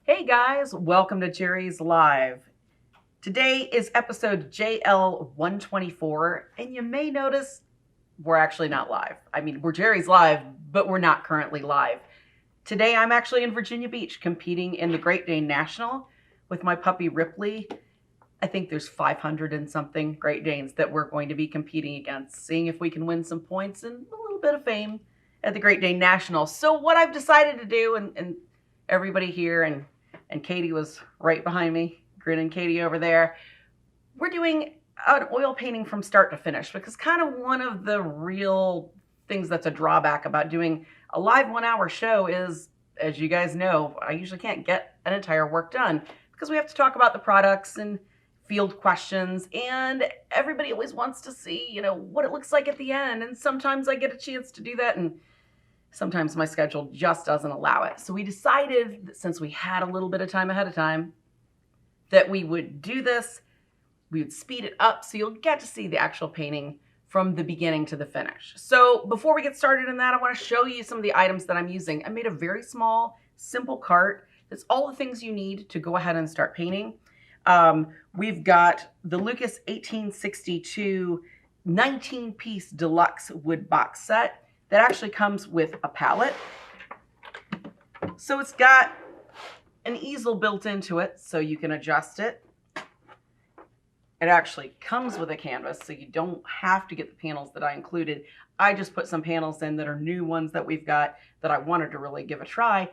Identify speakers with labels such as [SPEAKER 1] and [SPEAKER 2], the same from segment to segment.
[SPEAKER 1] Hey guys, welcome to Jerry's Live. Today is episode JL 124, and you may notice we're actually not live. I mean, we're Jerry's Live, but we're not currently live. Today I'm actually in Virginia Beach competing in the Great Dane National with my puppy Ripley. I think there's 500 and something Great Danes that we're going to be competing against, seeing if we can win some points and a little bit of fame at the Great Dane National. So what I've decided to do, and everybody here and Katie was right behind me, grinning Katie over there. We're doing an oil painting from start to finish because kind of one of the real things that's a drawback about doing a live 1 hour show is, as you guys know, I usually can't get an entire work done because we have to talk about the products and field questions, and everybody always wants to see, what it looks like at the end. And sometimes I get a chance to do that, and sometimes my schedule just doesn't allow it. So we decided that since we had a little bit of time ahead of time, that we would do this. We would speed it up so you'll get to see the actual painting from the beginning to the finish. So before we get started in that, I want to show you some of the items that I'm using. I made a very small, simple cart. That's all the things you need to go ahead and start painting. We've got the LUKAS 1862 19-piece deluxe wood box set that actually comes with a palette. So it's got an easel built into it so you can adjust it. It actually comes with a canvas, so you don't have to get the panels that I included. I just put some panels in that are new ones that we've got that I wanted to really give a try,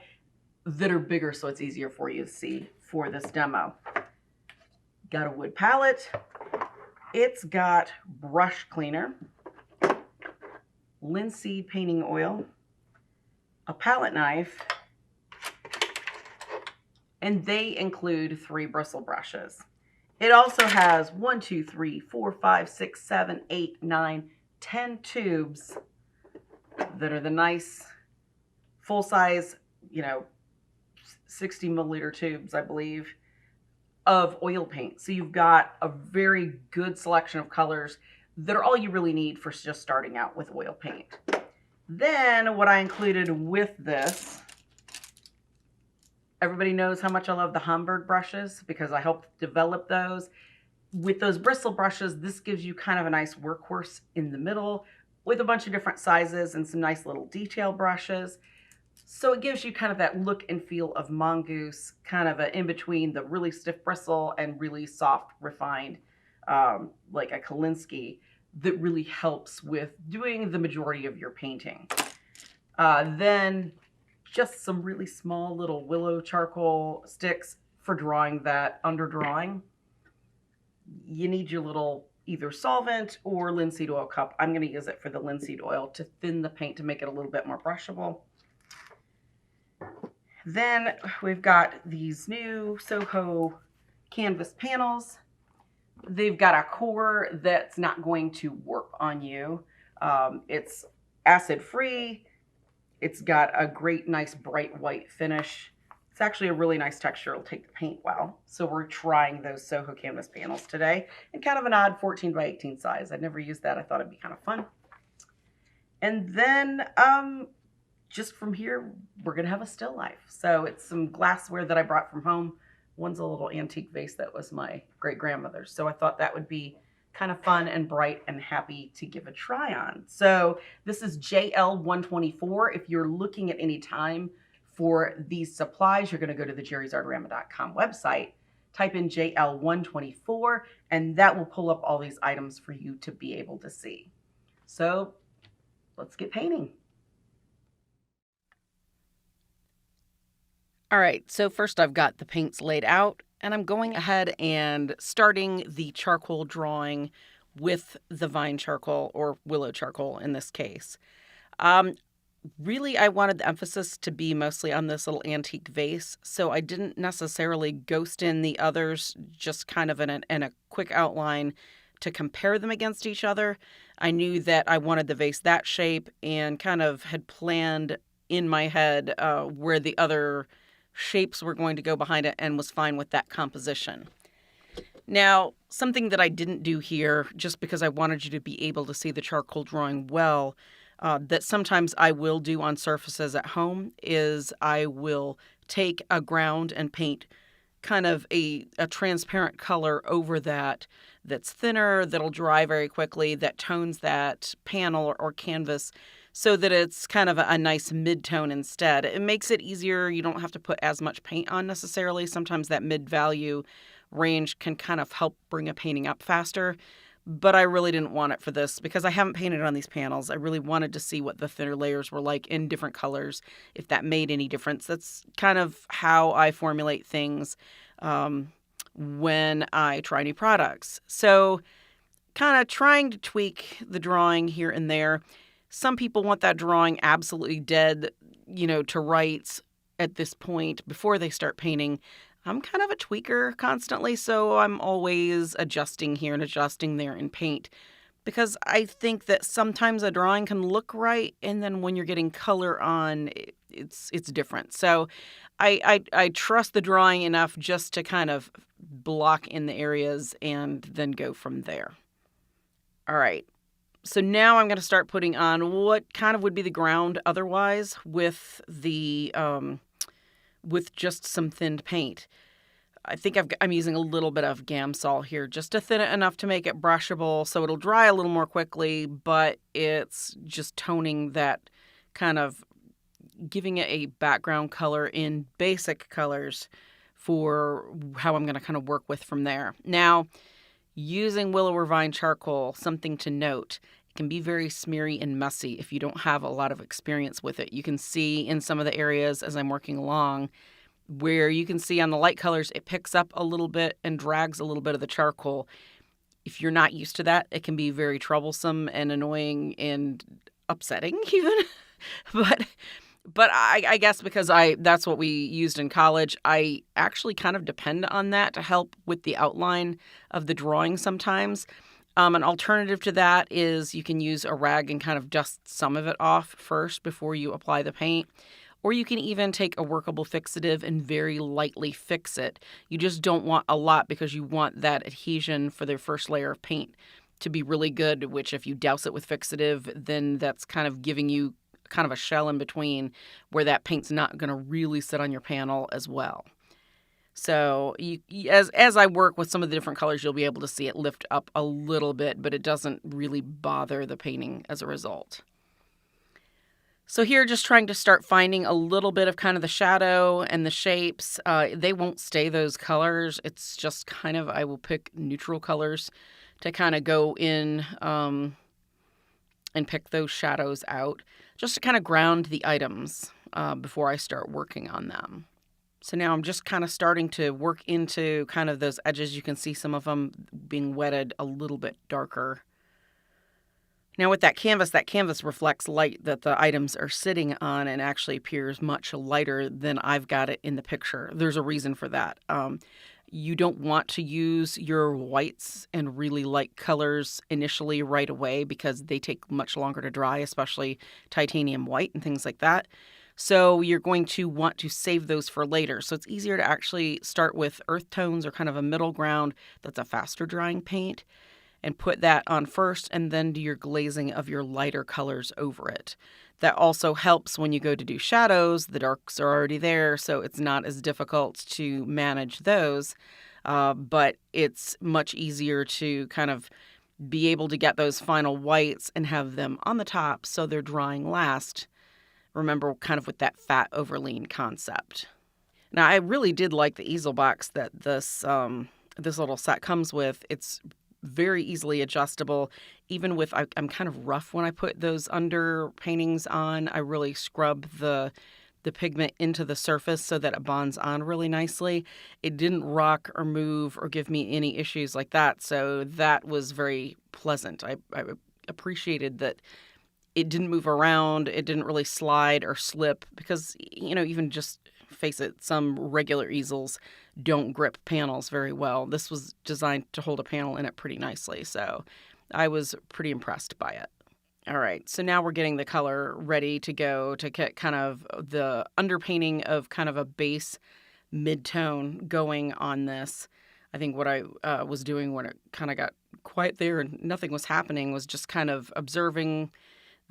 [SPEAKER 1] that are bigger so it's easier for you to see for this demo. Got a wood palette. It's got brush cleaner, linseed painting oil, a palette knife, and they include 3 bristle brushes. It also has 1, 2, 3, 4, 5, 6, 7, 8, 9, 10 tubes that are the nice full-size, 60 milliliter tubes, I believe, of oil paint. So you've got a very good selection of colors that are all you really need for just starting out with oil paint. Then what I included with this, everybody knows how much I love the Hamburg brushes because I helped develop those. With those bristle brushes, this gives you kind of a nice workhorse in the middle with a bunch of different sizes and some nice little detail brushes. So it gives you kind of that look and feel of mongoose, kind of in between the really stiff bristle and really soft, refined, like a Kolinsky, that really helps with doing the majority of your painting. Then just some really small little willow charcoal sticks for drawing that underdrawing. You need your little either solvent or linseed oil cup. I'm going to use it for the linseed oil to thin the paint to make it a little bit more brushable. Then we've got these new Soho canvas panels. They've got a core that's not going to warp on you. It's acid-free. It's got a great, nice, bright white finish. It's actually a really nice texture. It'll take the paint well. So we're trying those Soho canvas panels today in kind of an odd 14 by 18 size. I'd never used that. I thought it'd be kind of fun. And then just from here, we're going to have a still life. So it's some glassware that I brought from home. One's a little antique vase that was my great-grandmother's. So I thought that would be kind of fun and bright and happy to give a try on. So this is JL 124. If you're looking at any time for these supplies, you're going to go to the jerrysartarama.com website, type in JL 124, and that will pull up all these items for you to be able to see. So let's get painting. All right, so first I've got the paints laid out, and I'm going ahead and starting the charcoal drawing with the vine charcoal, or willow charcoal in this case. Really, I wanted the emphasis to be mostly on this little antique vase, so I didn't necessarily ghost in the others, just kind of in a quick outline to compare them against each other. I knew that I wanted the vase that shape and kind of had planned in my head where the other shapes were going to go behind it and was fine with that composition. Now, something that I didn't do here, just because I wanted you to be able to see the charcoal drawing well, that sometimes I will do on surfaces at home is I will take a ground and paint kind of a transparent color over that's thinner, that'll dry very quickly, that tones that panel or canvas so that it's kind of a nice mid-tone instead. It makes it easier. You don't have to put as much paint on necessarily. Sometimes that mid-value range can kind of help bring a painting up faster. But I really didn't want it for this because I haven't painted on these panels. I really wanted to see what the thinner layers were like in different colors, if that made any difference. That's kind of how I formulate things when I try new products. So kind of trying to tweak the drawing here and there. Some people want that drawing absolutely dead, to rights at this point before they start painting. I'm kind of a tweaker constantly, so I'm always adjusting here and adjusting there in paint because I think that sometimes a drawing can look right, and then when you're getting color on, it's different. So I trust the drawing enough just to kind of block in the areas and then go from there. All right. So now I'm going to start putting on what kind of would be the ground otherwise with the with just some thinned paint. I think I'm using a little bit of Gamsol here just to thin it enough to make it brushable so it'll dry a little more quickly, but it's just toning that, kind of giving it a background color in basic colors for how I'm going to kind of work with from there. Now, using willow or vine charcoal, something to note, it can be very smeary and messy if you don't have a lot of experience with it. You can see in some of the areas as I'm working along where you can see on the light colors, it picks up a little bit and drags a little bit of the charcoal. If you're not used to that, it can be very troublesome and annoying and upsetting even. But I guess because that's what we used in college, I actually kind of depend on that to help with the outline of the drawing sometimes. An alternative to that is you can use a rag and kind of dust some of it off first before you apply the paint. Or you can even take a workable fixative and very lightly fix it. You just don't want a lot because you want that adhesion for their first layer of paint to be really good, which if you douse it with fixative, then that's kind of giving you kind of a shell in between where that paint's not going to really sit on your panel as well. So as I work with some of the different colors, you'll be able to see it lift up a little bit, but it doesn't really bother the painting as a result. So here, just trying to start finding a little bit of kind of the shadow and the shapes. They won't stay those colors. It's just kind of, I will pick neutral colors to kind of go in and pick those shadows out, just to kind of ground the items before I start working on them. So now I'm just kind of starting to work into kind of those edges. You can see some of them being wetted a little bit darker. Now with that canvas reflects light that the items are sitting on and actually appears much lighter than I've got it in the picture. There's a reason for that. You don't want to use your whites and really light colors initially right away because they take much longer to dry, especially titanium white and things like that. So you're going to want to save those for later. So it's easier to actually start with earth tones or kind of a middle ground that's a faster drying paint and put that on first and then do your glazing of your lighter colors over it. That also helps when you go to do shadows. The darks are already there, so it's not as difficult to manage those. But it's much easier to kind of be able to get those final whites and have them on the top so they're drying last. Remember, kind of with that fat over lean concept. Now, I really did like the easel box that this little set comes with. It's very easily adjustable. Even with, I'm kind of rough when I put those under paintings on. I really scrub the pigment into the surface so that it bonds on really nicely. It didn't rock or move or give me any issues like that. So that was very pleasant. I appreciated that it didn't move around. It didn't really slide or slip because, even just face it, some regular easels don't grip panels very well. This was designed to hold a panel in it pretty nicely. So I was pretty impressed by it. All right, so now we're getting the color ready to go to get kind of the underpainting of kind of a base mid-tone going on this. I think what I was doing when it kind of got quiet there and nothing was happening was just kind of observing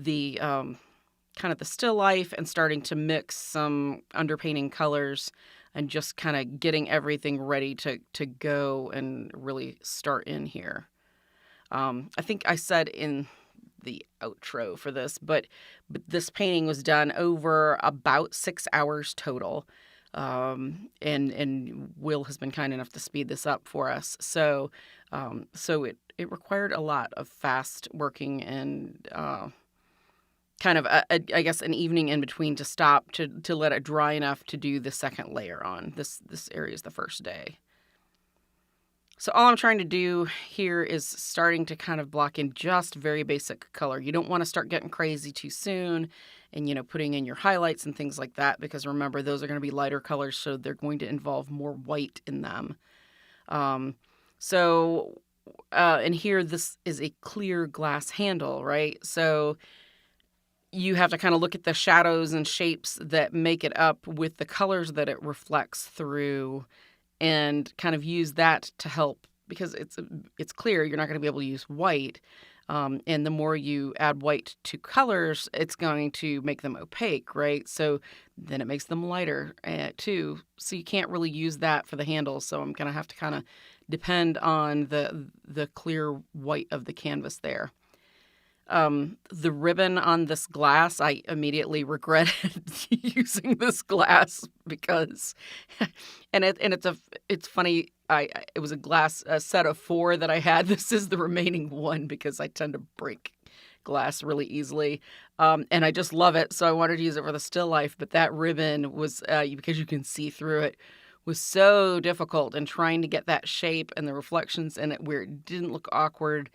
[SPEAKER 1] the kind of the still life and starting to mix some underpainting colors and just kind of getting everything ready to go and really start in here. I think I said in the outro for this, but this painting was done over about 6 hours total. And Will has been kind enough to speed this up for us. So it required a lot of fast working and kind of I guess an evening in between to stop to let it dry enough to do the second layer on. This area is the first day. So all I'm trying to do here is starting to kind of block in just very basic color. You don't want to start getting crazy too soon and, putting in your highlights and things like that, because remember, those are going to be lighter colors, so they're going to involve more white in them. And here, this is a clear glass handle, right? So you have to kind of look at the shadows and shapes that make it up with the colors that it reflects through, and kind of use that to help, because it's clear you're not going to be able to use white. And the more you add white to colors, it's going to make them opaque, right? So then it makes them lighter too. So you can't really use that for the handle. So I'm going to have to kind of depend on the clear white of the canvas there. The ribbon on this glass, I immediately regretted using this glass because, it's funny. It was a set of 4 that I had. This is the remaining one because I tend to break glass really easily, and I just love it. So I wanted to use it for the still life, but that ribbon was because you can see through it, was so difficult, and trying to get that shape and the reflections in it where it didn't look awkward.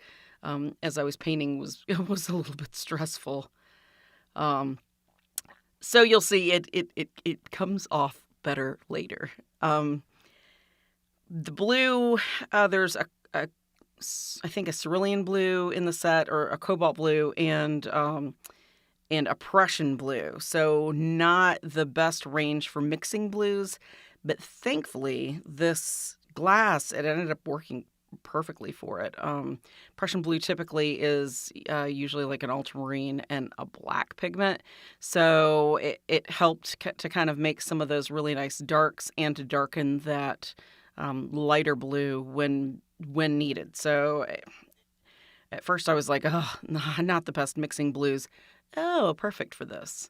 [SPEAKER 1] As I was painting was a little bit stressful. So you'll see it comes off better later. The blue, there's I think a cerulean blue in the set, or a cobalt blue, and a Prussian blue. So not the best range for mixing blues, but thankfully this glass, it ended up working perfectly for it. Prussian blue typically is usually like an ultramarine and a black pigment, so it helped to kind of make some of those really nice darks and to darken that lighter blue when needed. So at first I was like, oh, not the best mixing blues. Oh, perfect for this.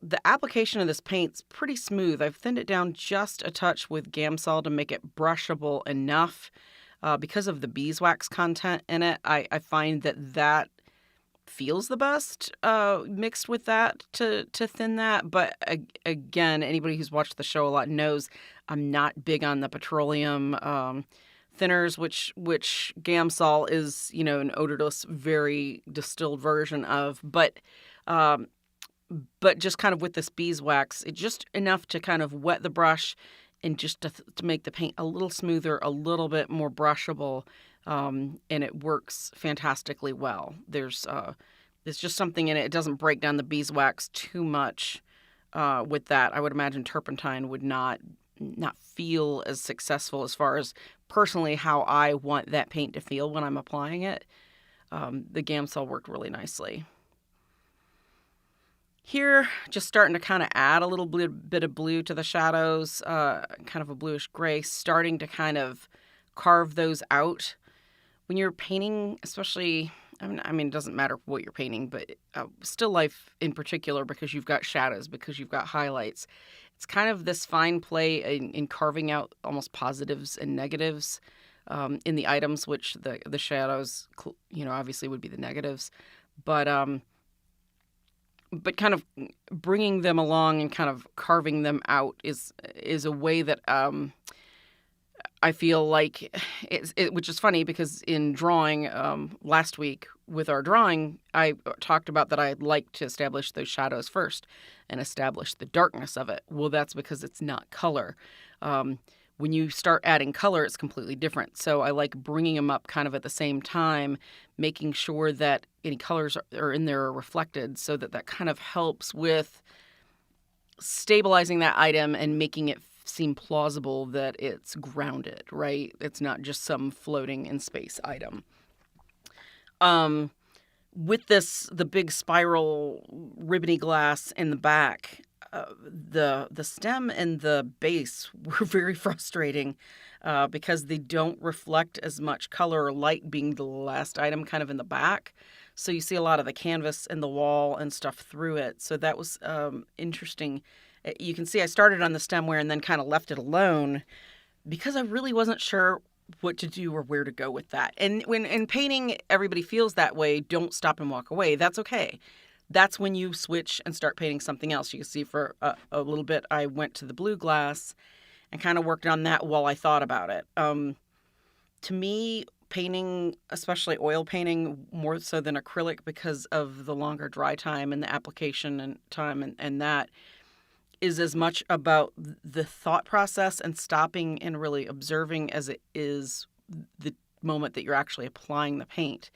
[SPEAKER 1] The application of this paint's pretty smooth. I've thinned it down just a touch with Gamsol to make it brushable enough. Because of the beeswax content in it, I find that feels the best mixed with that to thin that. But again, anybody who's watched the show a lot knows I'm not big on the petroleum thinners, which Gamsol is, an odorless, very distilled version of. But just kind of with this beeswax, it's just enough to kind of wet the brush and just to make the paint a little smoother, a little bit more brushable, and it works fantastically well. There's just something in it. It doesn't break down the beeswax too much with that. I would imagine turpentine would not feel as successful as far as personally how I want that paint to feel when I'm applying it. The Gamsol worked really nicely. Here, just starting to kind of add a little bit of blue to the shadows, kind of a bluish gray, starting to kind of carve those out. When you're painting, especially, I mean, it doesn't matter what you're painting, but still life in particular, because you've got shadows, because you've got highlights. It's kind of this fine play in carving out almost positives and negatives in the items, which the shadows, obviously would be the negatives. But kind of bringing them along and kind of carving them out is a way that I feel like which is funny because in drawing last week with our drawing, I talked about that I'd like to establish those shadows first and establish the darkness of it. Well, that's because it's not color. When you start adding color, it's completely different. So I like bringing them up kind of at the same time, making sure that any colors are in there are reflected, so that kind of helps with stabilizing that item and making it seem plausible that it's grounded, right? It's not just some floating in space item. with the big spiral ribbony glass in the back, the stem and the base were very frustrating because they don't reflect as much color or light, being the last item kind of in the back. So you see a lot of the canvas and the wall and stuff through it. So that was interesting. You can see I started on the stemware and then kind of left it alone because I really wasn't sure what to do or where to go with that. And when in painting, everybody feels that way. Don't stop and walk away. That's okay. That's when you switch and start painting something else. You can see for a little bit, I went to the blue glass and kind of worked on that while I thought about it. To me, painting, especially oil painting, more so than acrylic because of the longer dry time and the application and time and that is as much about the thought process and stopping and really observing as it is the moment that you're actually applying the paint.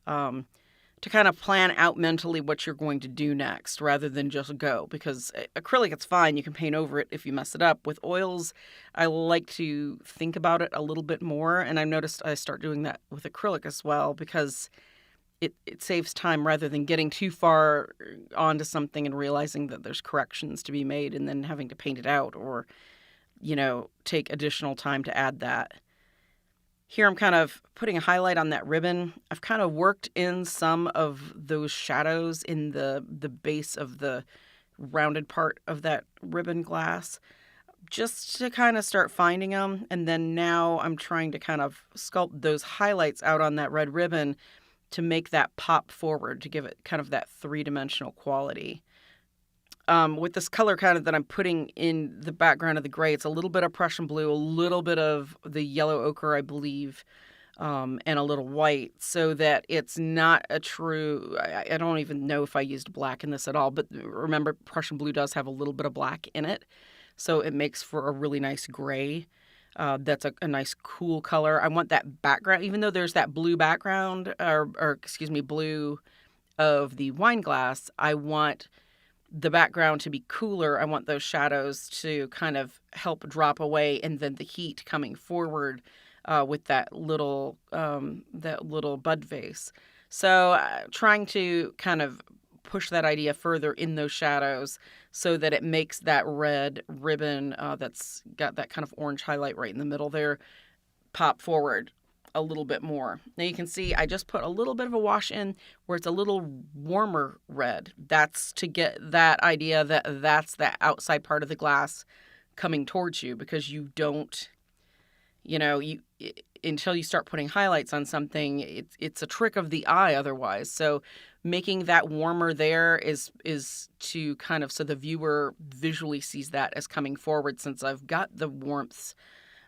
[SPEAKER 1] To kind of plan out mentally what you're going to do next rather than just go. Because acrylic, it's fine. You can paint over it if you mess it up. With oils, I like to think about it a little bit more. And I've noticed I start doing that with acrylic as well because it saves time rather than getting too far onto something and realizing that there's corrections to be made and then having to paint it out or, take additional time to add that. Here I'm kind of putting a highlight on that ribbon. I've kind of worked in some of those shadows in the base of the rounded part of that ribbon glass just to kind of start finding them. And then now I'm trying to kind of sculpt those highlights out on that red ribbon to make that pop forward, to give it kind of that three-dimensional quality. With this color kind of that I'm putting in the background of the gray, it's a little bit of Prussian blue, a little bit of the yellow ochre, I believe, and a little white, so that it's not a true, I don't even know if I used black in this at all, but remember, Prussian blue does have a little bit of black in it, so it makes for a really nice gray. That's a nice cool color. I want that background, even though there's that blue background, blue of the wine glass, I want the background to be cooler. I want those shadows to kind of help drop away, and then the heat coming forward with that little bud vase. So trying to kind of push that idea further in those shadows so that it makes that red ribbon that's got that kind of orange highlight right in the middle there pop forward a little bit more. Now you can see I just put a little bit of a wash in where it's a little warmer red. That's to get that idea that that's the outside part of the glass coming towards you, because you don't, until you start putting highlights on something, it's a trick of the eye otherwise. So making that warmer there is to kind of, so the viewer visually sees that as coming forward, since I've got the warmth,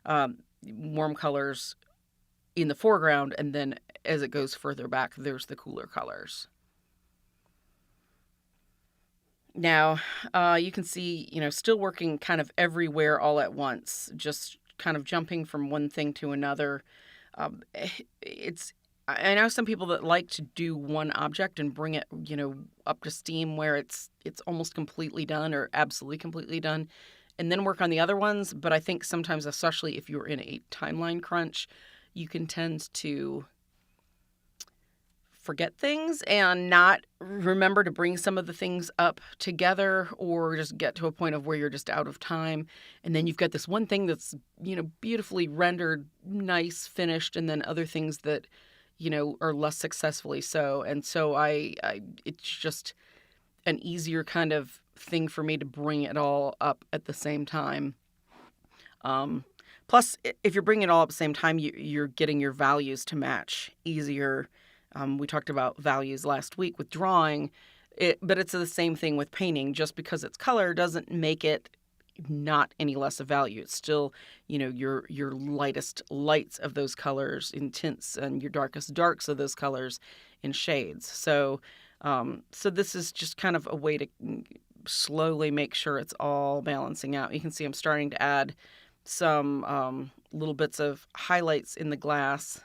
[SPEAKER 1] warm colors in the foreground, and then as it goes further back, there's the cooler colors. Now, you can see, still working kind of everywhere all at once, just kind of jumping from one thing to another. I know some people that like to do one object and bring it, up to steam where it's almost completely done or absolutely completely done, and then work on the other ones. But I think sometimes, especially if you're in a timeline crunch, you can tend to forget things and not remember to bring some of the things up together, or just get to a point of where you're just out of time. And then you've got this one thing that's, beautifully rendered, nice, finished, and then other things that, are less successfully so. And so it's just an easier kind of thing for me to bring it all up at the same time. Plus, if you're bringing it all up at the same time, you're getting your values to match easier. We talked about values last week with drawing, but it's the same thing with painting. Just because it's color doesn't make it not any less a value. It's still, your lightest lights of those colors in tints and your darkest darks of those colors in shades. So this is just kind of a way to slowly make sure it's all balancing out. You can see I'm starting to add some little bits of highlights in the glass.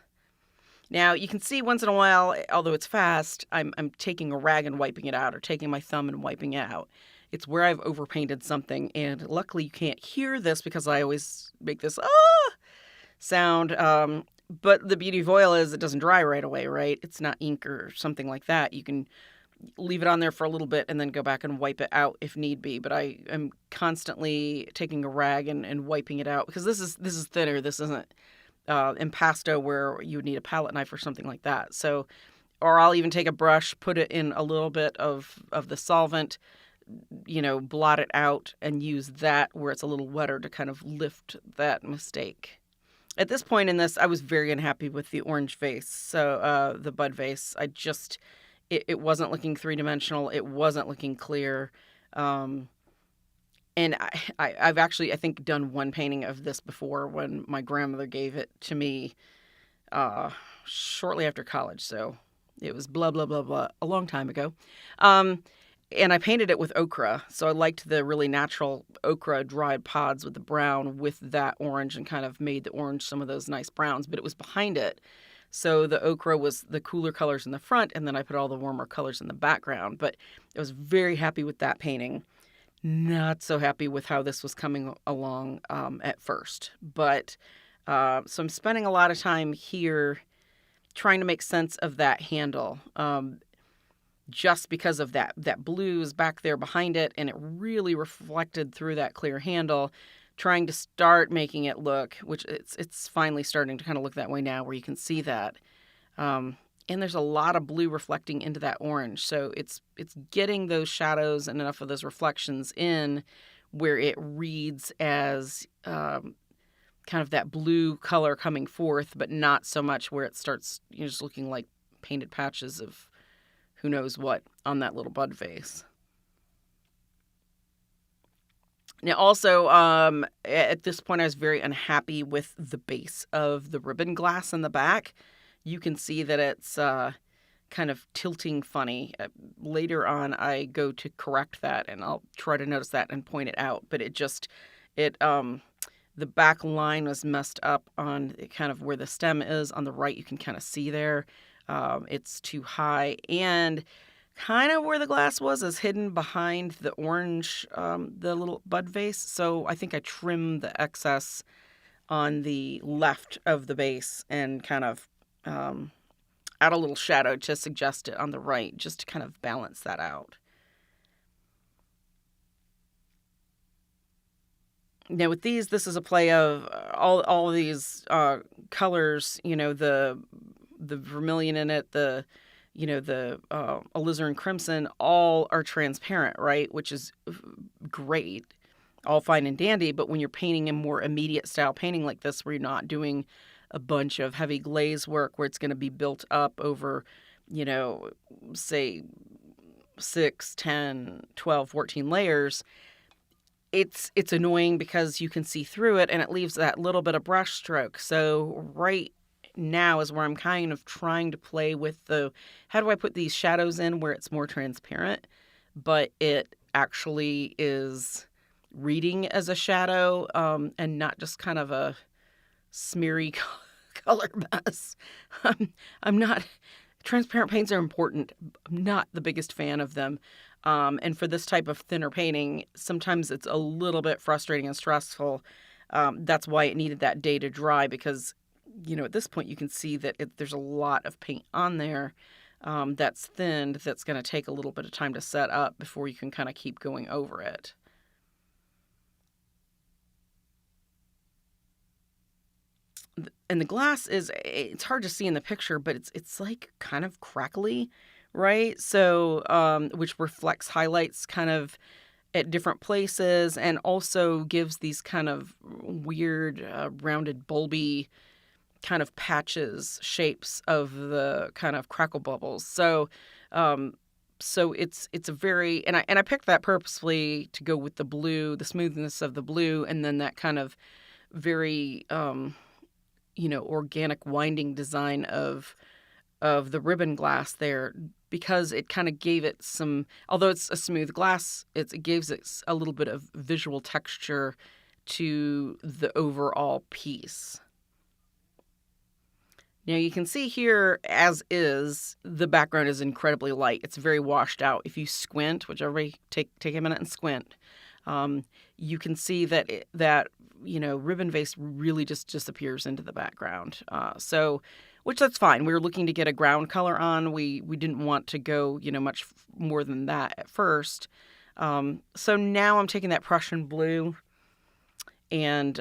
[SPEAKER 1] Now you can see once in a while, although it's fast, I'm taking a rag and wiping it out, or taking my thumb and wiping it out. It's where I've overpainted something, and luckily you can't hear this because I always make this sound. But the beauty of oil is it doesn't dry right away, right? It's not ink or something like that. You can leave it on there for a little bit and then go back and wipe it out if need be. But I am constantly taking a rag and wiping it out because this is thinner. This isn't impasto where you would need a palette knife or something like that. So, or I'll even take a brush, put it in a little bit of the solvent, blot it out and use that where it's a little wetter to kind of lift that mistake. At this point in this, I was very unhappy with the orange vase. So the bud vase, it wasn't looking three-dimensional. It wasn't looking clear. And I've actually, I think, done one painting of this before when my grandmother gave it to me shortly after college. So it was blah, blah, blah, blah, a long time ago. And I painted it with ochre. So I liked the really natural ochre dried pods with the brown with that orange and kind of made the orange some of those nice browns. But it was behind it. So the ochre was the cooler colors in the front, and then I put all the warmer colors in the background. But I was very happy with that painting. Not so happy with how this was coming along at first. But so I'm spending a lot of time here trying to make sense of that handle. Just because of that blue is back there behind it, and it really reflected through that clear handle, trying to start making it look, which it's finally starting to kind of look that way now where you can see that. And there's a lot of blue reflecting into that orange. So it's getting those shadows and enough of those reflections in where it reads as kind of that blue color coming forth, but not so much where it starts just looking like painted patches of who knows what on that little bud vase. Now, also, at this point, I was very unhappy with the base of the ribbon glass in the back. You can see that it's kind of tilting funny. Later on, I go to correct that, and I'll try to notice that and point it out. But the back line was messed up on kind of where the stem is. On the right, you can kind of see there. It's too high, and kind of where the glass was is hidden behind the orange, the little bud vase. So I think I trimmed the excess on the left of the base and kind of add a little shadow to suggest it on the right, just to kind of balance that out. Now with these, this is a play of all of these colors, the vermilion in it, the alizarin crimson, all are transparent, right? Which is great, all fine and dandy. But when you're painting a more immediate style painting like this, where you're not doing a bunch of heavy glaze work, where it's going to be built up over, say 6, 10, 12, 14 layers, it's annoying because you can see through it and it leaves that little bit of brush stroke. So right now is where I'm kind of trying to play with how do I put these shadows in where it's more transparent, but it actually is reading as a shadow, and not just kind of a smeary color mess. I'm not, transparent paints are important. I'm not the biggest fan of them. And for this type of thinner painting, sometimes it's a little bit frustrating and stressful. That's why it needed that day to dry, because at this point you can see that there's a lot of paint on there that's thinned, that's going to take a little bit of time to set up before you can kind of keep going over it. And the glass it's hard to see in the picture, but it's like kind of crackly, right? So, which reflects highlights kind of at different places, and also gives these kind of weird, rounded, bulby kind of patches, shapes of the kind of crackle bubbles. So it's a very, and I picked that purposefully to go with the blue, the smoothness of the blue, and then that kind of very, organic winding design of the ribbon glass there, because it kind of gave it some, although it's a smooth glass, it gives it a little bit of visual texture to the overall piece. Now you can see here, as is, the background is incredibly light. It's very washed out. If you squint, which everybody take a minute and squint, you can see that ribbon vase really just disappears into the background. Which that's fine. We were looking to get a ground color on. We didn't want to go, much more than that at first. So now I'm taking that Prussian blue, and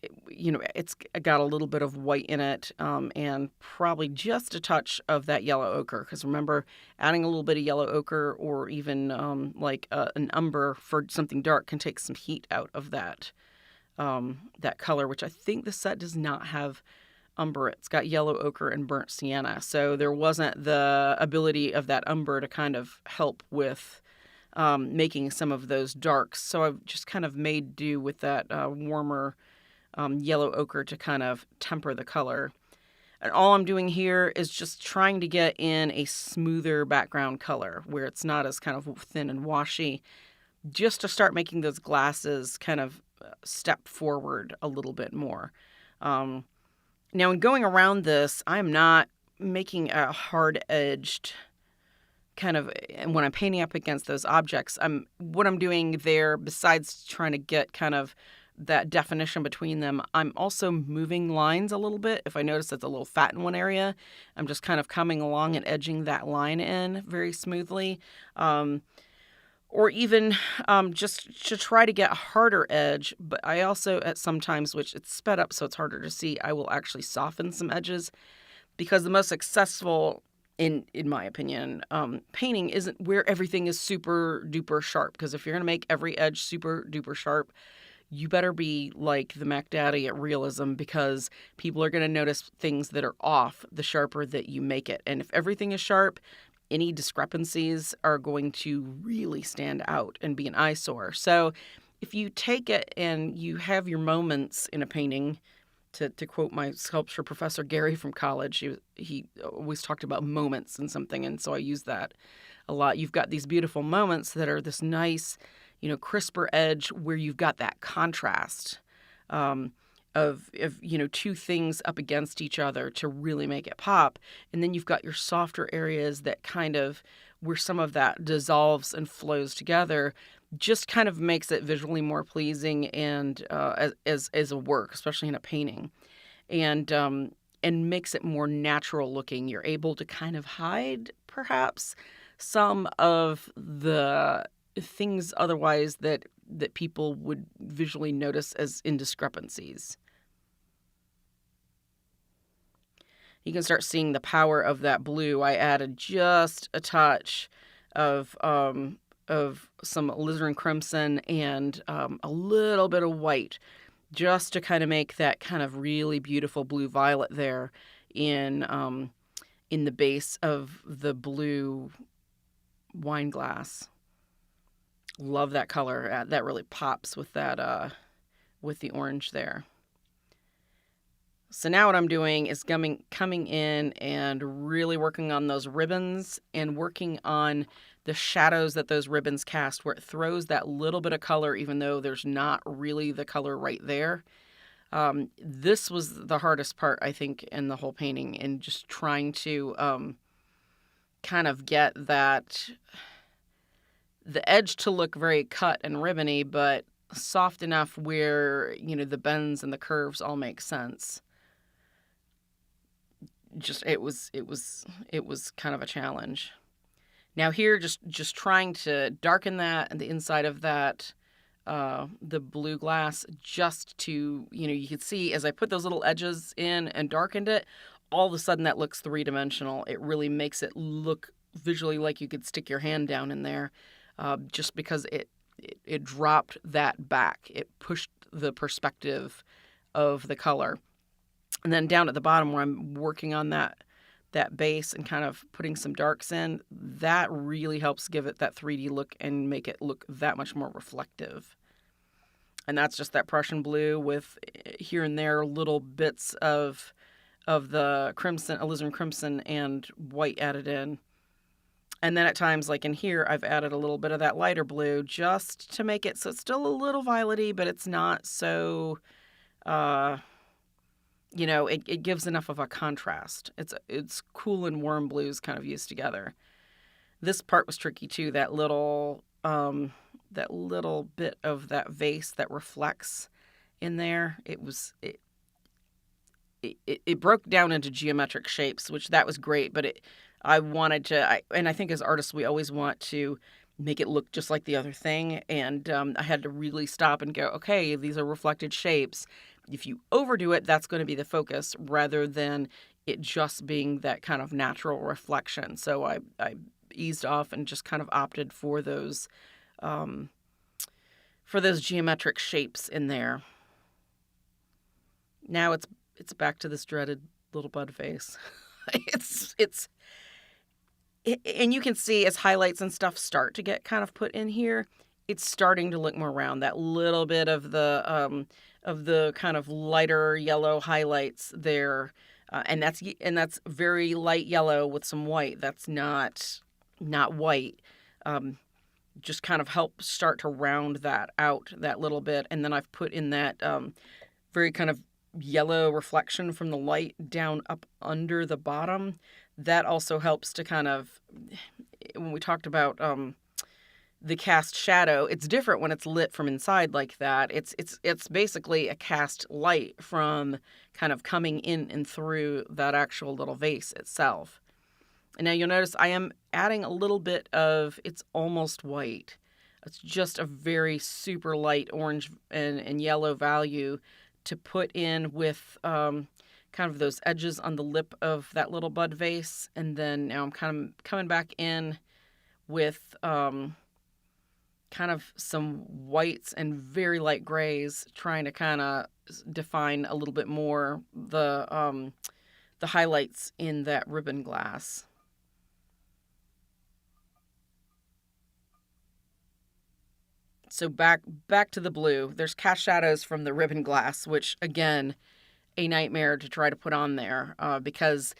[SPEAKER 1] it's got a little bit of white in it, and probably just a touch of that yellow ochre, because remember, adding a little bit of yellow ochre or even an umber for something dark can take some heat out of that color, which I think the set does not have umber. It's got yellow ochre and burnt sienna, so there wasn't the ability of that umber to kind of help with making some of those darks. So I've just kind of made do with that warmer yellow ochre to kind of temper the color. And all I'm doing here is just trying to get in a smoother background color where it's not as kind of thin and washy, just to start making those glasses kind of step forward a little bit more. Now, in going around this, I'm not making a hard-edged kind of, and when I'm painting up against those objects, what I'm doing there, besides trying to get kind of that definition between them, I'm also moving lines a little bit. If I notice it's a little fat in one area, I'm just kind of coming along and edging that line in very smoothly. Or even just to try to get a harder edge. But I also, at sometimes, which it's sped up so it's harder to see, I will actually soften some edges, because the most successful, in my opinion, painting isn't where everything is super duper sharp. Because if you're going to make every edge super duper sharp, you better be like the Mac Daddy at realism, because people are going to notice things that are off the sharper that you make it. And if everything is sharp, any discrepancies are going to really stand out and be an eyesore. So if you take it and you have your moments in a painting, to quote my sculpture professor Gary from college, he always talked about moments in something, and so I use that a lot. You've got these beautiful moments that are this nice, crisper edge where you've got that contrast of two things up against each other to really make it pop. And then you've got your softer areas that kind of, where some of that dissolves and flows together, just kind of makes it visually more pleasing and as a work, especially in a painting, and makes it more natural looking. You're able to kind of hide perhaps some of the things otherwise that people would visually notice as indiscrepancies. You can start seeing the power of that blue. I added just a touch of some alizarin crimson and a little bit of white, just to kind of make that kind of really beautiful blue violet there in the base of the blue wine glass. Love that color. That really pops with that with the orange there. So now what I'm doing is coming in and really working on those ribbons and working on the shadows that those ribbons cast, where it throws that little bit of color even though there's not really the color right there. This was the hardest part, I think, in the whole painting, and just trying to kind of get that, the edge to look very cut and ribbony, but soft enough where, the bends and the curves all make sense. Just it was kind of a challenge. Now here, just trying to darken that and the inside of that, the blue glass, just to, you could see as I put those little edges in and darkened it, all of a sudden that looks three-dimensional. It really makes it look visually like you could stick your hand down in there, just because it dropped that back. It pushed the perspective of the color. And then down at the bottom where I'm working on that base and kind of putting some darks in, that really helps give it that 3D look and make it look that much more reflective. And that's just that Prussian blue with here and there little bits of the crimson, alizarin crimson, and white added in. And then at times, like in here, I've added a little bit of that lighter blue just to make it so it's still a little violet-y, but it's not so... it gives enough of a contrast. It's cool and warm blues kind of used together. This part was tricky too. That little bit of that vase that reflects in there. It broke down into geometric shapes, which that was great. But I wanted to, and I think as artists, we always want to make it look just like the other thing. And I had to really stop and go, okay, these are reflected shapes. If you overdo it, that's going to be the focus rather than it just being that kind of natural reflection. So I eased off and just kind of opted for those geometric shapes in there. Now it's back to this dreaded little bud vase. And you can see as highlights and stuff start to get kind of put in here, it's starting to look more round. That little bit of the kind of lighter yellow highlights there, and that's very light yellow with some white. That's not white. Just kind of help start to round that out that little bit, and then I've put in that very kind of yellow reflection from the light down up under the bottom. That also helps to kind of, when we talked about the cast shadow, it's different when it's lit from inside like that. It's basically a cast light from kind of coming in and through that actual little vase itself. And now you'll notice I am adding a little bit of, it's almost white. It's just a very super light orange and yellow value to put in with kind of those edges on the lip of that little bud vase. And then now I'm kind of coming back in with kind of some whites and very light grays, trying to kind of define a little bit more the highlights in that ribbon glass. So back to the blue. There's cast shadows from the ribbon glass, which, again, a nightmare to try to put on there because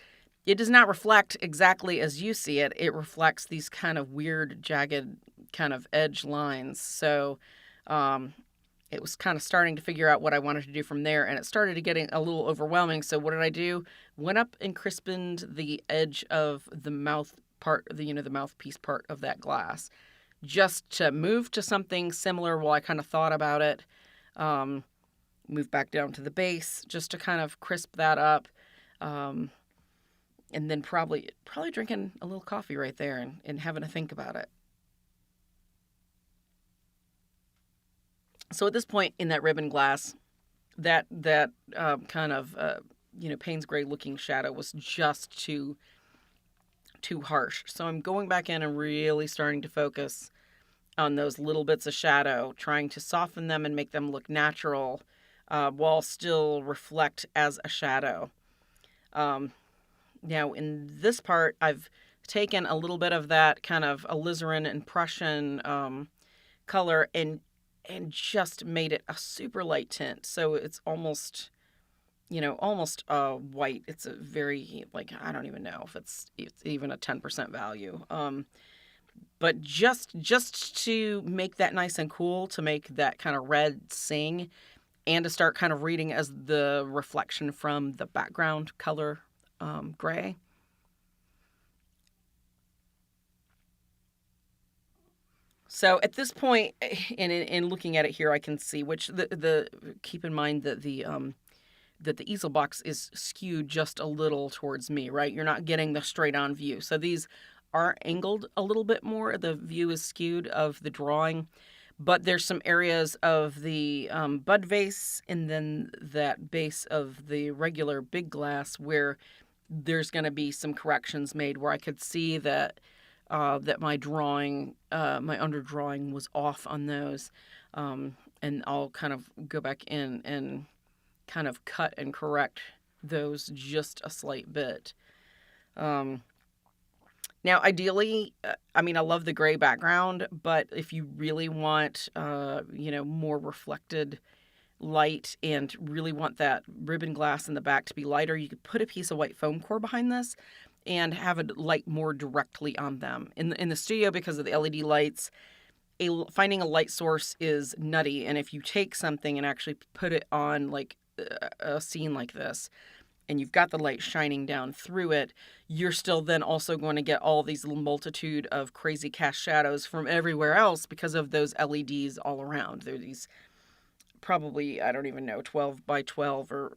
[SPEAKER 1] it does not reflect exactly as you see it. It reflects these kind of weird, jagged kind of edge lines. So it was kind of starting to figure out what I wanted to do from there, and it started getting a little overwhelming. So what did I do? Went up and crispened the edge of the mouth part, the mouthpiece part of that glass, just to move to something similar while I kind of thought about it. Move back down to the base just to kind of crisp that up. And then probably drinking a little coffee right there and having to think about it. So at this point in that ribbon glass, that kind of, Payne's gray looking shadow was just too harsh. So I'm going back in and really starting to focus on those little bits of shadow, trying to soften them and make them look natural while still reflect as a shadow. Now in this part, I've taken a little bit of that kind of alizarin and Prussian color and just made it a super light tint. So it's almost white. It's a very, I don't even know if it's even a 10% value. But just to make that nice and cool, to make that kind of red sing, and to start kind of reading as the reflection from the background color gray. So at this point, in looking at it here, I can see which keep in mind that the easel box is skewed just a little towards me, right? You're not getting the straight on view. So these are angled a little bit more. The view is skewed of the drawing, but there's some areas of the bud vase and then that base of the regular big glass where there's going to be some corrections made, where I could see that my drawing, my underdrawing was off on those. And I'll kind of go back in and kind of cut and correct those just a slight bit. Now, ideally, I love the gray background, but if you really want, more reflected light and really want that ribbon glass in the back to be lighter, you could put a piece of white foam core behind this and have it light more directly on them. In the studio, because of the LED lights, finding a light source is nutty. And if you take something and actually put it on like a scene like this, and you've got the light shining down through it, you're still then also going to get all these little multitude of crazy cast shadows from everywhere else because of those LEDs all around. There are these probably, I don't even know, 12 by 12 or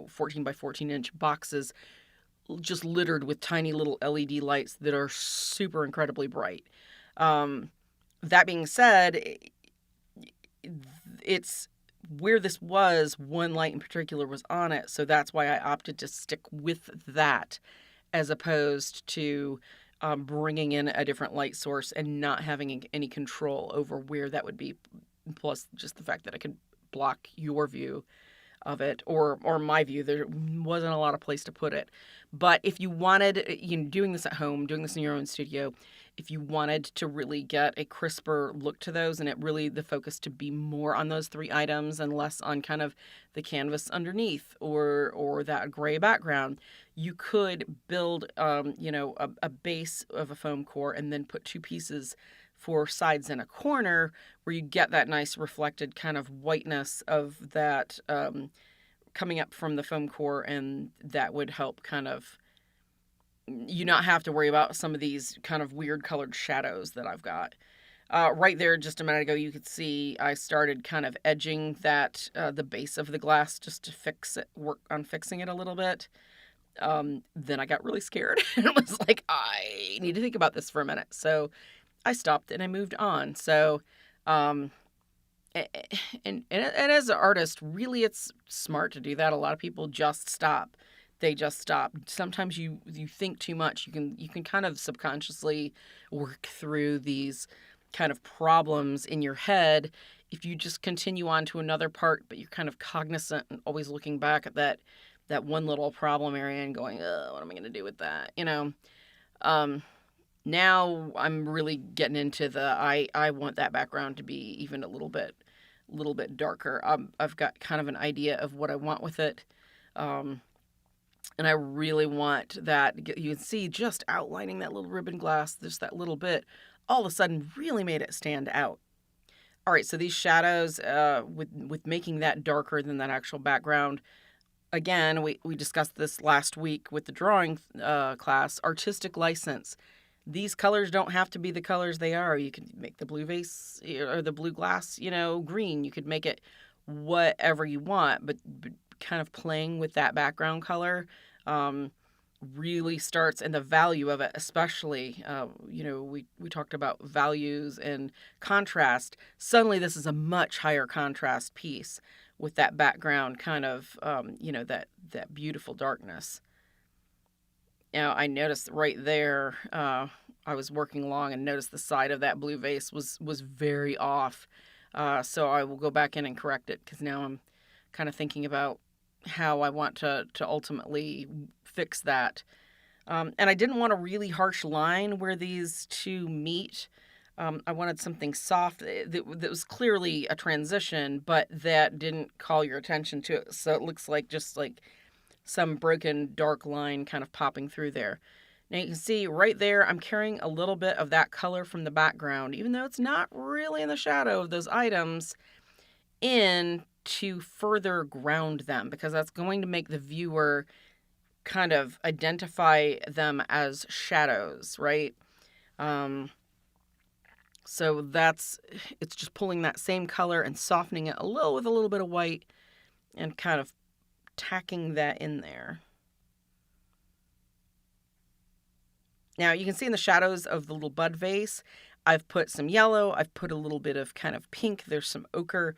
[SPEAKER 1] 14 by 14 inch boxes just littered with tiny little LED lights that are super incredibly bright. That being said, it's where this was, one light in particular was on it, so that's why I opted to stick with that as opposed to bringing in a different light source and not having any control over where that would be. Plus, just the fact that I could block your view of it or my view. There wasn't a lot of place to put it. But if you wanted, doing this at home, doing this in your own studio, if you wanted to really get a crisper look to those and it really the focus to be more on those three items and less on kind of the canvas underneath or that gray background, you could build a base of a foam core and then put two pieces for sides and a corner where you get that nice reflected kind of whiteness of that coming up from the foam core, and that would help kind of you not have to worry about some of these kind of weird colored shadows that I've got. Right there just a minute ago, you could see I started kind of edging that the base of the glass just to work on fixing it a little bit. Then I got really scared and it was like, I need to think about this for a minute. So I stopped and I moved on. So, and as an artist, really, it's smart to do that. A lot of people just stop. They just stop. Sometimes you think too much. You can kind of subconsciously work through these kind of problems in your head if you just continue on to another part, but you're kind of cognizant and always looking back at that one little problem area and going, what am I going to do with that? Now I'm really getting into I want that background to be even a little bit darker. I've got kind of an idea of what I want with it. And I really want that. You can see just outlining that little ribbon glass, just that little bit, all of a sudden really made it stand out. All right, so these shadows, with making that darker than that actual background, again, we discussed this last week with the drawing class, artistic license. These colors don't have to be the colors they are. You could make the blue vase or the blue glass, green. You could make it whatever you want, but kind of playing with that background color really starts, and the value of it especially. We talked about values and contrast. Suddenly this is a much higher contrast piece with that background kind of, that beautiful darkness. Now, I noticed right there, I was working along and noticed the side of that blue vase was very off. So I will go back in and correct it because now I'm kind of thinking about how I want to ultimately fix that. And I didn't want a really harsh line where these two meet. I wanted something soft that was clearly a transition, but that didn't call your attention to it. So it looks like just like some broken dark line kind of popping through there. Now you can see right there, I'm carrying a little bit of that color from the background, even though it's not really in the shadow of those items, in to further ground them, because that's going to make the viewer kind of identify them as shadows, right? So it's just pulling that same color and softening it a little with a little bit of white and kind of tacking that in there. Now you can see in the shadows of the little bud vase, I've put some yellow, I've put a little bit of kind of pink, there's some ochre.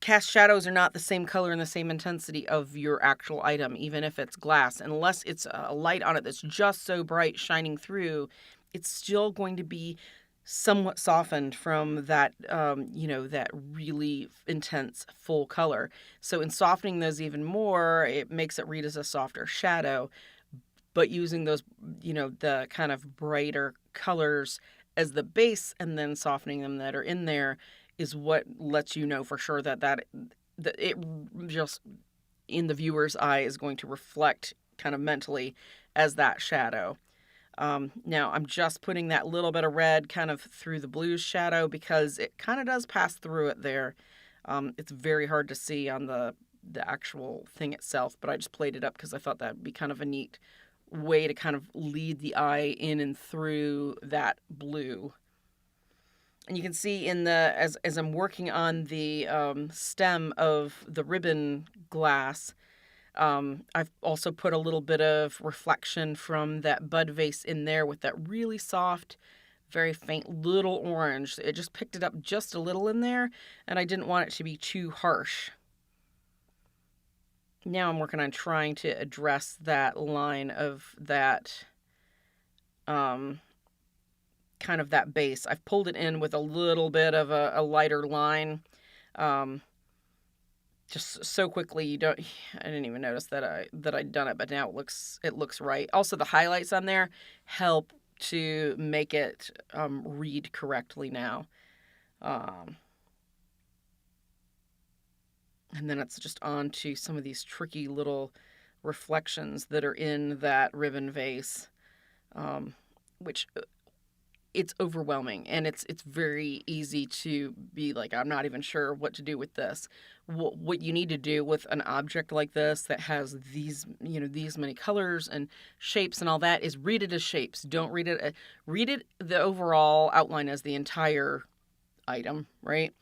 [SPEAKER 1] Cast shadows are not the same color and the same intensity of your actual item, even if it's glass. Unless it's a light on it that's just so bright shining through, it's still going to be somewhat softened from that, that really intense full color. So in softening those even more, it makes it read as a softer shadow. But using those, the kind of brighter colors as the base and then softening them that are in there is what lets you know for sure that it just in the viewer's eye is going to reflect kind of mentally as that shadow. Now I'm just putting that little bit of red kind of through the blues shadow because it kind of does pass through it there. It's very hard to see on the actual thing itself, but I just played it up because I thought that would be kind of a neat way to kind of lead the eye in and through that blue.
[SPEAKER 2] And you can see in the as I'm working on the stem of the ribbon glass, I've also put a little bit of reflection from that bud vase in there with that really soft, very faint little orange. It just picked it up just a little in there, and I didn't want it to be too harsh. Now I'm working on trying to address that line of that um, kind of that base. I've pulled it in with a little bit of a lighter line. Um, just so quickly you don't I didn't even notice that I'd done it, but now it looks right. Also the highlights on there help to make it read correctly now. Um, and then it's just on to some of these tricky little reflections that are in that ribbon vase, which it's overwhelming, and it's very easy to be like, I'm not even sure what to do with this. What you need to do with an object like this that has these, these many colors and shapes and all that is read it as shapes. Don't read it the overall outline as the entire item, right?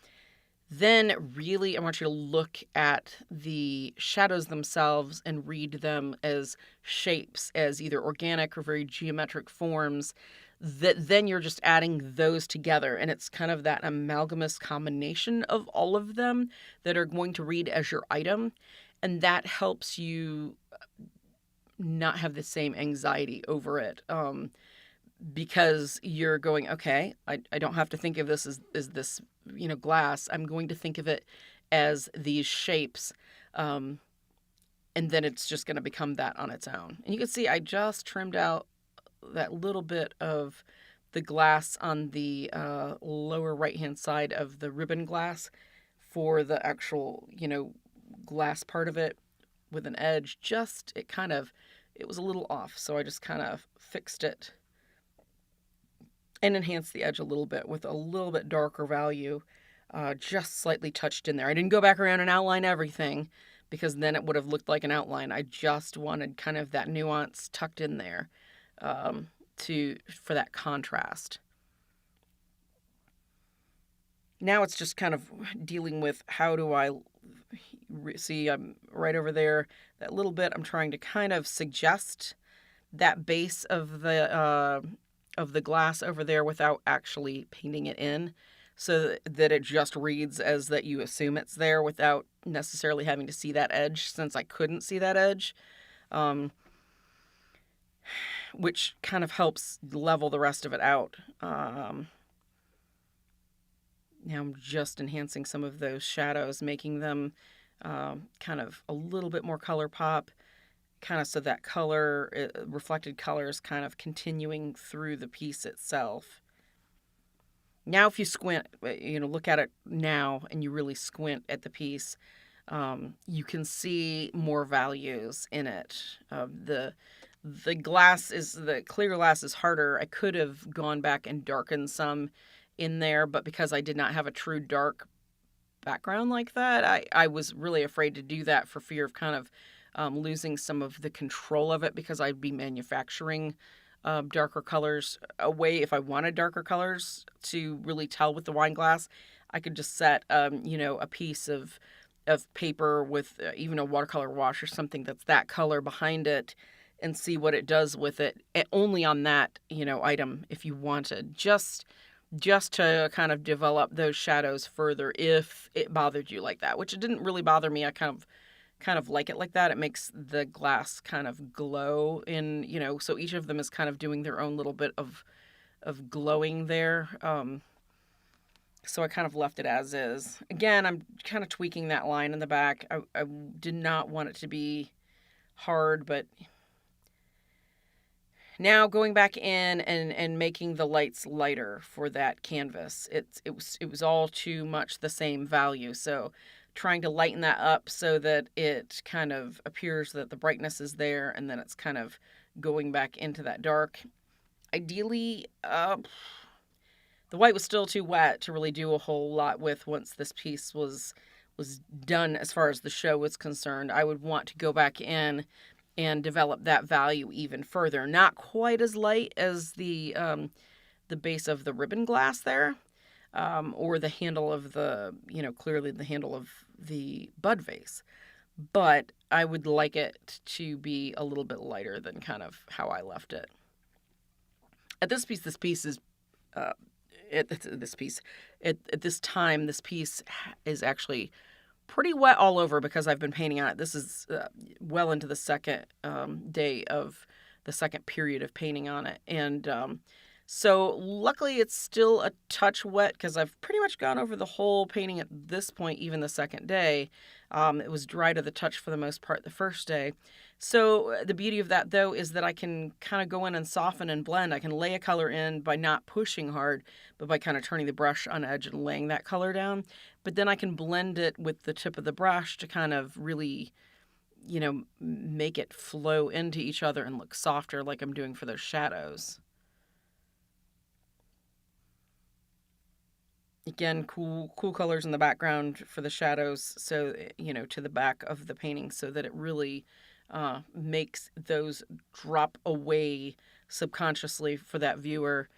[SPEAKER 2] Then really I want you to look at the shadows themselves and read them as shapes, as either organic or very geometric forms, that then you're just adding those together, and it's kind of that amalgamous combination of all of them that are going to read as your item, and that helps you not have the same anxiety over it. Because you're going, okay, I don't have to think of this as this, glass. I'm going to think of it as these shapes. Um, and then it's just going to become that on its own. And you can see I just trimmed out that little bit of the glass on the lower right-hand side of the ribbon glass for the actual, glass part of it with an edge. It was a little off. So I just kind of fixed it and enhance the edge a little bit with a little bit darker value, just slightly touched in there. I didn't go back around and outline everything because then it would have looked like an outline. I just wanted kind of that nuance tucked in there for that contrast. Now it's just kind of dealing with how do I see I'm right over there, that little bit. I'm trying to kind of suggest that base of the glass over there without actually painting it in, so that it just reads as that you assume it's there without necessarily having to see that edge, since I couldn't see that edge, which kind of helps level the rest of it out. Now I'm just enhancing some of those shadows, making them kind of a little bit more color pop, kind of so that reflected color is kind of continuing through the piece itself. Now if you squint, look at it now and you really squint at the piece, you can see more values in it. The clear glass is harder. I could have gone back and darkened some in there, but because I did not have a true dark background like that, I was really afraid to do that for fear of kind of losing some of the control of it, because I'd be manufacturing darker colors away. If I wanted darker colors to really tell with the wine glass, I could just set, a piece of paper with even a watercolor wash or something that's that color behind it and see what it does with it, only on that, item, if you wanted. Just to kind of develop those shadows further if it bothered you like that, which it didn't really bother me. I kind of like it like that. It makes the glass kind of glow so each of them is kind of doing their own little bit of glowing there. So I kind of left it as is. Again, I'm kind of tweaking that line in the back. I did not want it to be hard, but now going back in and making the lights lighter for that canvas. It was all too much the same value. So trying to lighten that up so that it kind of appears that the brightness is there, and then it's kind of going back into that dark. Ideally, the white was still too wet to really do a whole lot with once this piece was done as far as the show was concerned. I would want to go back in and develop that value even further. Not quite as light as the base of the ribbon glass there, or the handle of the, clearly the handle of the bud vase. But I would like it to be a little bit lighter than kind of how I left it. At this piece is uh, at this piece at this time, this piece is actually pretty wet all over because I've been painting on it. This is well into the second day of the second period of painting on it, and so luckily it's still a touch wet because I've pretty much gone over the whole painting at this point, even the second day. It was dry to the touch for the most part the first day. So the beauty of that, though, is that I can kind of go in and soften and blend. I can lay a color in by not pushing hard, but by kind of turning the brush on edge and laying that color down. But then I can blend it with the tip of the brush to kind of really, make it flow into each other and look softer like I'm doing for those shadows. Again, cool colors in the background for the shadows, so to the back of the painting, so that it really makes those drop away subconsciously for that viewer.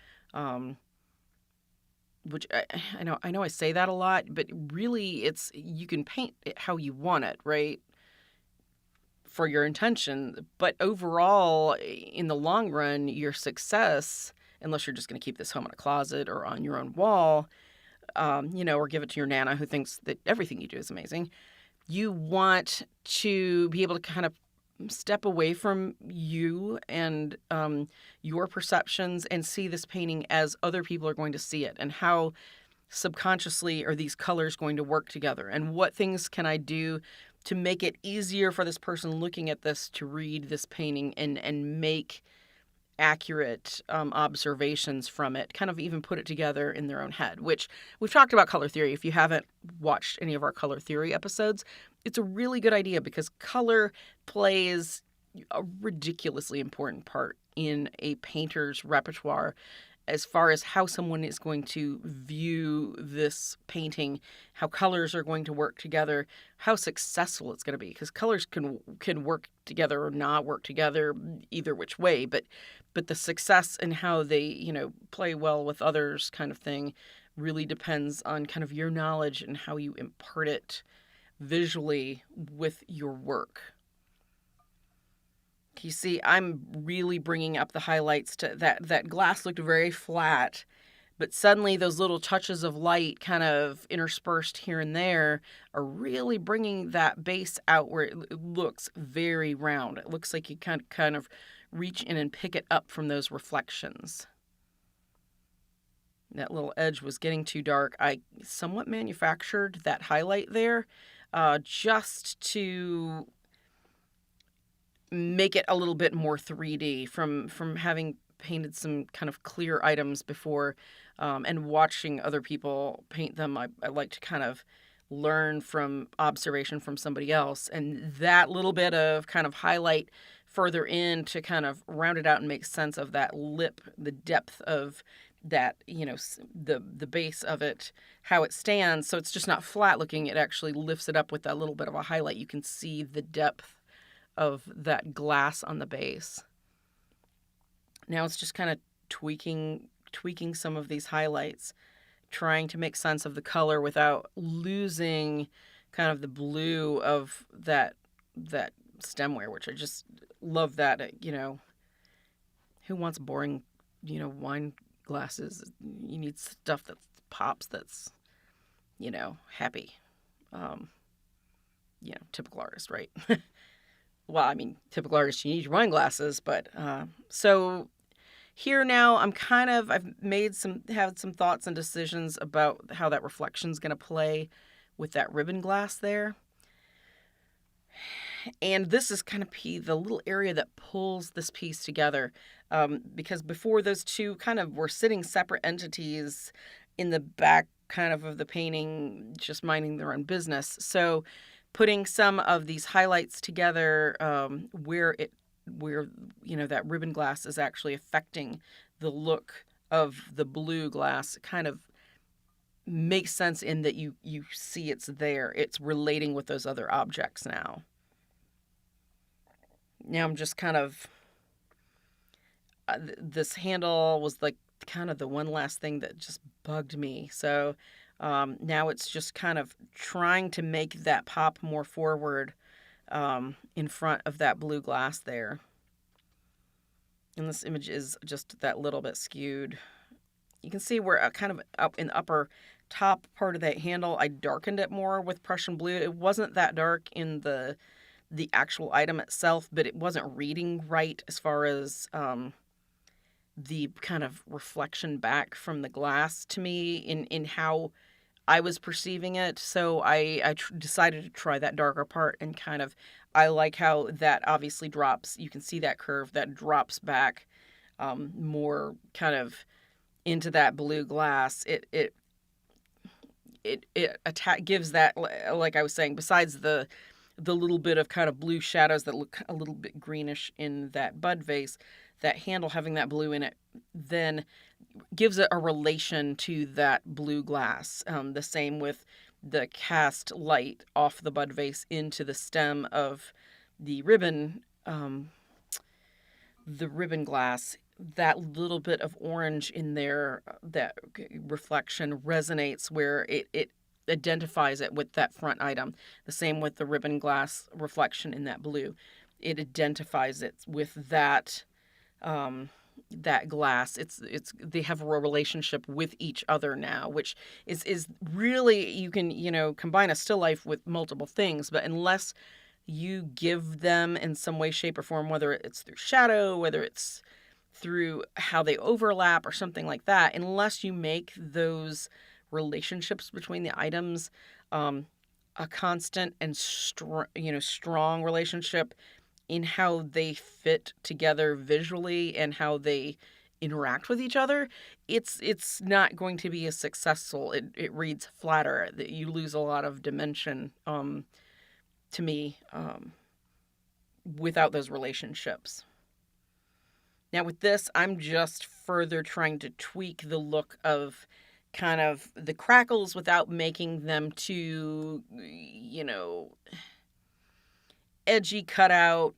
[SPEAKER 2] Which I know I say that a lot, but really it's, you can paint it how you want it, right? For your intention, but overall, in the long run, your success, unless you're just going to keep this home in a closet or on your own wall, or give it to your Nana who thinks that everything you do is amazing. You want to be able to kind of step away from you and your perceptions and see this painting as other people are going to see it, and how subconsciously are these colors going to work together, and what things can I do to make it easier for this person looking at this to read this painting and make accurate observations from it, kind of even put it together in their own head, which we've talked about color theory. If you haven't watched any of our color theory episodes, it's a really good idea because color plays a ridiculously important part in a painter's repertoire as far as how someone is going to view this painting, how colors are going to work together, how successful it's going to be. Because colors can work together or not work together, either which way. But the success and how they, play well with others kind of thing really depends on kind of your knowledge and how you impart it visually with your work. You see, I'm really bringing up the highlights to that glass looked very flat, but suddenly those little touches of light kind of interspersed here and there are really bringing that base out where it looks very round. It looks like you kind of reach in and pick it up from those reflections. That little edge was getting too dark. I somewhat manufactured that highlight there just to make it a little bit more 3D from having painted some kind of clear items before and watching other people paint them. I like to kind of learn from observation from somebody else, and that little bit of kind of highlight further in to kind of round it out and make sense of that lip, the depth of that, the base of it, how it stands. So it's just not flat looking. It actually lifts it up with that little bit of a highlight. You can see the depth of that glass on the base. Now it's just kind of tweaking some of these highlights, trying to make sense of the color without losing kind of the blue of that stemware, which I just love that, who wants boring, wine glasses? You need stuff that pops, that's, happy. Typical artist, right? Well, I mean, typical artist, you need your wine glasses, but so here now I've had some thoughts and decisions about how that reflection's going to play with that ribbon glass there. And this is kind of the little area that pulls this piece together, because before those two kind of were sitting separate entities in the back kind of the painting, just minding their own business. So putting some of these highlights together, where that ribbon glass is actually affecting the look of the blue glass, kind of makes sense in that you see it's there. It's relating with those other objects now. Now I'm just kind of, this handle was like kind of the one last thing that just bugged me. So now it's just kind of trying to make that pop more forward in front of that blue glass there. And this image is just that little bit skewed. You can see where kind of up in the upper top part of that handle, I darkened it more with Prussian blue. It wasn't that dark in the actual item itself, but it wasn't reading right as far as the kind of reflection back from the glass to me in how I was perceiving it. So I decided to try that darker part and kind of, I like how that obviously drops. You can see that curve that drops back more kind of into that blue glass. It gives that, like I was saying, besides the little bit of kind of blue shadows that look a little bit greenish in that bud vase, that handle having that blue in it then gives it a relation to that blue glass. The same with the cast light off the bud vase into the stem of the ribbon glass. That little bit of orange in there, that reflection resonates where it identifies it with that front item. The same with the ribbon glass reflection in that blue. It identifies it with that that glass. It's they have a relationship with each other now, which is really, you can, combine a still life with multiple things, but unless you give them in some way, shape, or form, whether it's through shadow, whether it's through how they overlap or something like that, unless you make those relationships between the items a constant and strong relationship in how they fit together visually and how they interact with each other, it's not going to be as successful. It reads flatter. That you lose a lot of dimension to me without those relationships. Now with this, I'm just further trying to tweak the look of kind of the crackles without making them too, edgy, cut out,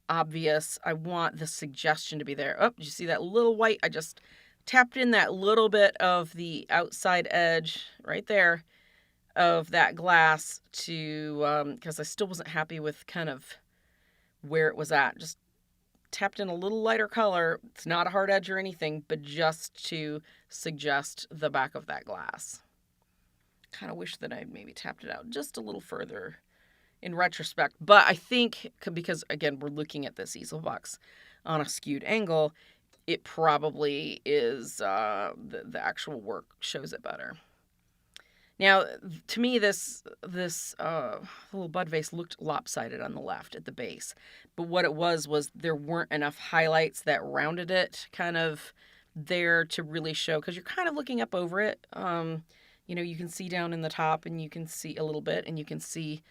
[SPEAKER 2] obvious. I want the suggestion to be there. Oh, did you see that little white? I just tapped in that little bit of the outside edge right there of that glass to, because I still wasn't happy with kind of where it was at. Just tapped in a little lighter color. It's not a hard edge or anything, but just to suggest the back of that glass. Kind of wish that I maybe tapped it out just a little further in retrospect, but I think because, again, we're looking at this easel box on a skewed angle, it probably is the actual work shows it better. Now, to me, this little bud vase looked lopsided on the left at the base, but what it was there weren't enough highlights that rounded it kind of there to really show, because you're kind of looking up over it. You can see down in the top, and you can see a little bit, and you can see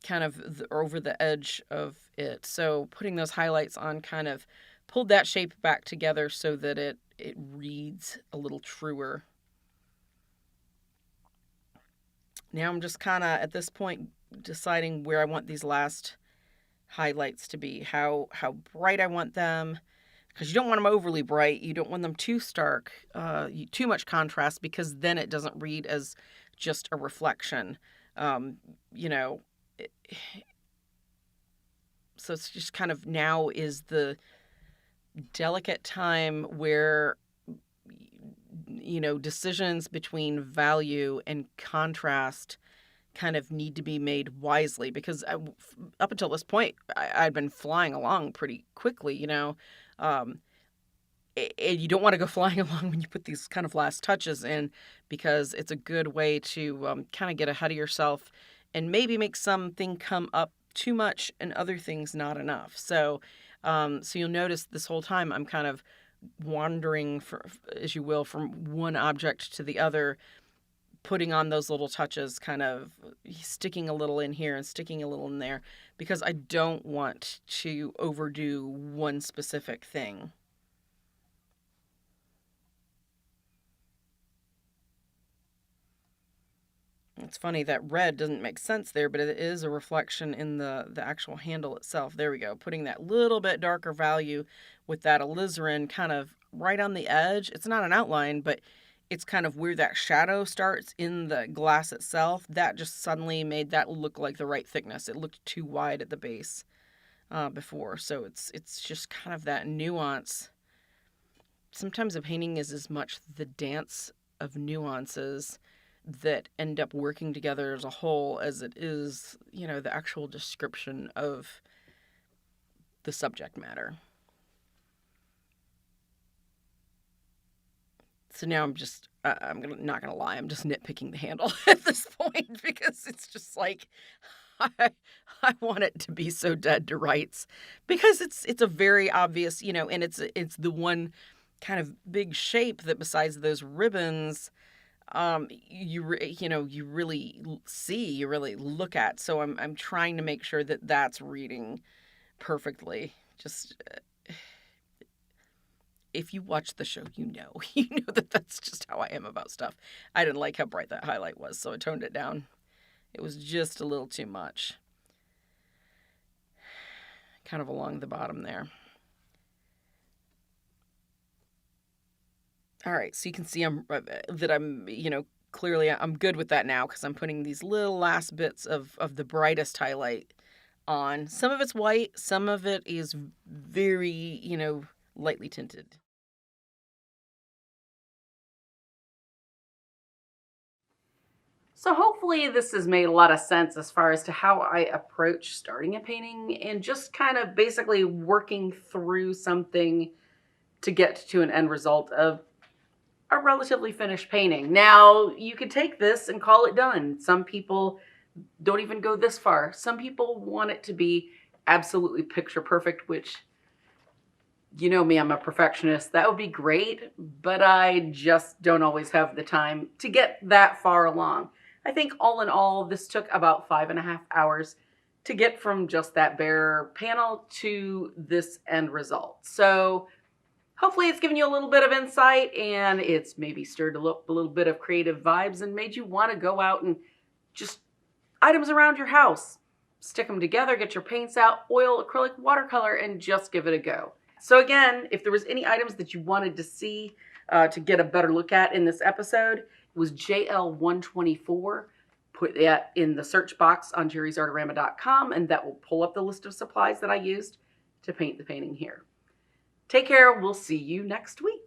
[SPEAKER 2] kind of over the edge of it. So putting those highlights on kind of pulled that shape back together so that it reads a little truer. Now I'm just kind of at this point deciding where I want these last highlights to be, how bright I want them, because you don't want them overly bright. You don't want them too stark, too much contrast, because then it doesn't read as just a reflection. So it's just kind of, now is the delicate time where decisions between value and contrast kind of need to be made wisely, because up until this point I'd been flying along pretty quickly, and you don't want to go flying along when you put these kind of last touches in, because it's a good way to kind of get ahead of yourself and maybe make something come up too much and other things not enough. So you'll notice this whole time I'm kind of wandering, as you will, from one object to the other, putting on those little touches, kind of sticking a little in here and sticking a little in there, because I don't want to overdo one specific thing. It's funny that red doesn't make sense there, but it is a reflection in the actual handle itself. There we go. Putting that little bit darker value with that alizarin kind of right on the edge. It's not an outline, but it's kind of where that shadow starts in the glass itself. That just suddenly made that look like the right thickness. It looked too wide at the base before. So it's just kind of that nuance. Sometimes a painting is as much the dance of nuances that end up working together as a whole as it is, the actual description of the subject matter. So now not gonna lie, I'm just nitpicking the handle at this point because it's just like I want it to be so dead to rights because it's a very obvious, and it's the one kind of big shape that besides those ribbons, you really see, you really look at. So I'm trying to make sure that that's reading perfectly. Just if you watch the show, you know that that's just how I am about stuff. I didn't like how bright that highlight was, so I toned it down. It was just a little too much. Kind of along the bottom there. All right, so you can see I'm clearly I'm good with that now because I'm putting these little last bits of the brightest highlight on. Some of it's white, some of it is very, lightly tinted.
[SPEAKER 1] So hopefully this has made a lot of sense as far as to how I approach starting a painting and just kind of basically working through something to get to an end result of a relatively finished painting. Now, you could take this and call it done. Some people don't even go this far. Some people want it to be absolutely picture perfect, which, you know me, I'm a perfectionist. That would be great, but I just don't always have the time to get that far along. I think all in all, this took about 5.5 hours to get from just that bare panel to this end result. So hopefully it's given you a little bit of insight and it's maybe stirred a little bit of creative vibes and made you want to go out and just items around your house, stick them together, get your paints out, oil, acrylic, watercolor, and just give it a go. So again, if there was any items that you wanted to see to get a better look at in this episode, it was JL124. Put that in the search box on jerrysartarama.com and that will pull up the list of supplies that I used to paint the painting here. Take care. We'll see you next week.